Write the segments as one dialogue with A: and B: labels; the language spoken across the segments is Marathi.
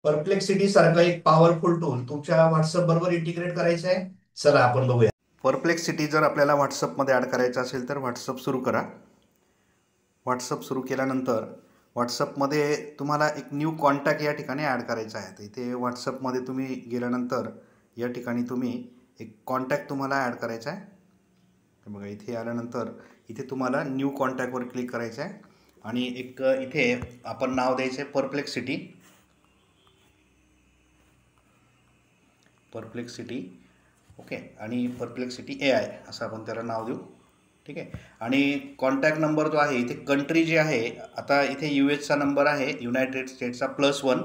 A: परप्लेक्सिटी सारखं एक पॉवरफुल टूल तुमच्या व्हॉट्सअप बरोबर इंटिग्रेट करायचं आहे. चला आपण बघूया. परप्लेक्सिटी जर आपल्याला व्हॉट्सअपमध्ये ॲड करायचं असेल तर व्हॉट्सअप सुरू करा. व्हॉट्सअप सुरू केल्यानंतर व्हॉट्सअपमध्ये तुम्हाला एक न्यू कॉन्टॅक्ट या ठिकाणी ॲड करायचा आहे. तर इथे व्हॉट्सअपमध्ये तुम्ही गेल्यानंतर या ठिकाणी तुम्ही एक कॉन्टॅक्ट तुम्हाला ॲड करायचा आहे. तर बघा इथे आल्यानंतर इथे तुम्हाला न्यू कॉन्टॅक्टवर क्लिक करायचं आहे आणि एक इथे आपण नाव द्यायचं आहे परप्लेक्सिटी. परप्लेक्सिटी ओके आणि परप्लेक्सिटी AI असं आपण त्याला नाव देऊ. ठीक आहे. आणि कॉन्टॅक्ट नंबर जो आहे इथे कंट्री जी आहे, आता इथे USचा नंबर आहे, युनायटेड स्टेट्सचा +1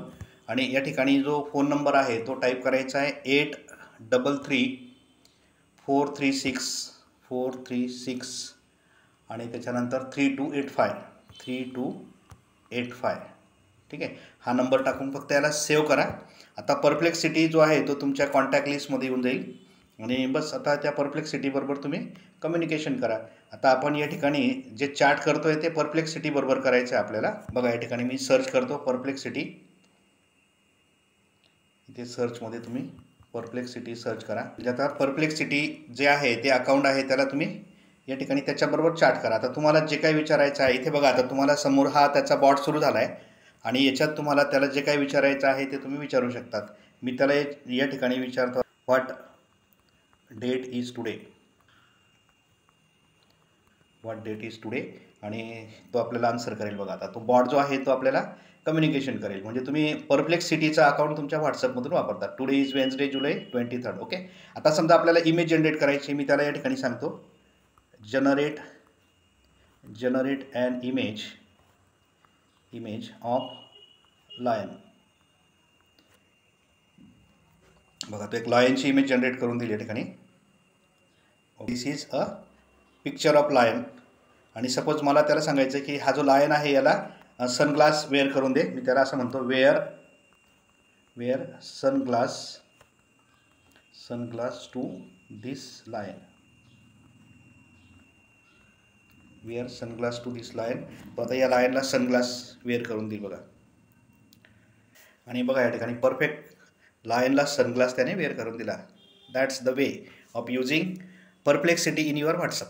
A: आणि या ठिकाणी जो फोन नंबर आहे तो टाईप करायचा आहे 833436 आणि त्याच्यानंतर 3285. ठीक आहे. हा नंबर टाकून फक्त याला सेव्ह करा. आता परप्लेक्सिटी जो आहे तो तुमच्या कॉन्टॅक्ट लिस्टमध्ये येऊन जाईल आणि बस आता त्या परप्लेक्सिटी बरोबर तुम्ही कम्युनिकेशन करा. आता आपण या ठिकाणी जे चॅट करतोय ते परप्लेक्सिटी बरोबर करायचं आहे आपल्याला. बघा या ठिकाणी मी सर्च करतो परप्लेक्सिटी. इथे सर्चमध्ये तुम्ही परप्लेक्सिटी सर्च करा. म्हणजे आता परप्लेक्सिटी जे आहे ते अकाउंट आहे त्याला तुम्ही या ठिकाणी त्याच्याबरोबर चॅट करा. आता तुम्हाला जे काही विचारायचं आहे इथे बघा, आता तुम्हाला समोर हा त्याचा बॉट सुरू झाला आहे आणि याच्यात तुम्हाला त्याला जे काही विचारायचं आहे ते तुम्ही विचारू शकतात. मी त्याला या ठिकाणी विचारतो व्हॉट डेट इज टुडे. आणि तो आपल्याला आन्सर करेल. बघा आता तो बॉट जो आहे तो आपल्याला कम्युनिकेशन करेल. म्हणजे तुम्ही परप्लेक्सिटीचा अकाउंट तुमच्या व्हॉट्सअपमधून वापरता. Today is Wednesday July 23. Okay. आता समजा आपल्याला इमेज जनरेट करायची. मी त्याला या ठिकाणी सांगतो generate an image of lion. बघा तो एक लायनची इमेज जनरेट करून दिली या ठिकाणी. This is a picture of lion. आणि सपोज मला त्याला सांगायचं की हा जो लायन आहे याला सनग्लास वेअर करून दे. मी त्याला असं म्हणतो wear sunglass to this lion. तो आता या लायनला सनग्लास वेअर करून देईल बघा. आणि बघा या ठिकाणी परफेक्ट लायनला सनग्लास त्याने वेअर करून दिला. That's the way of using perplexity in your WhatsApp.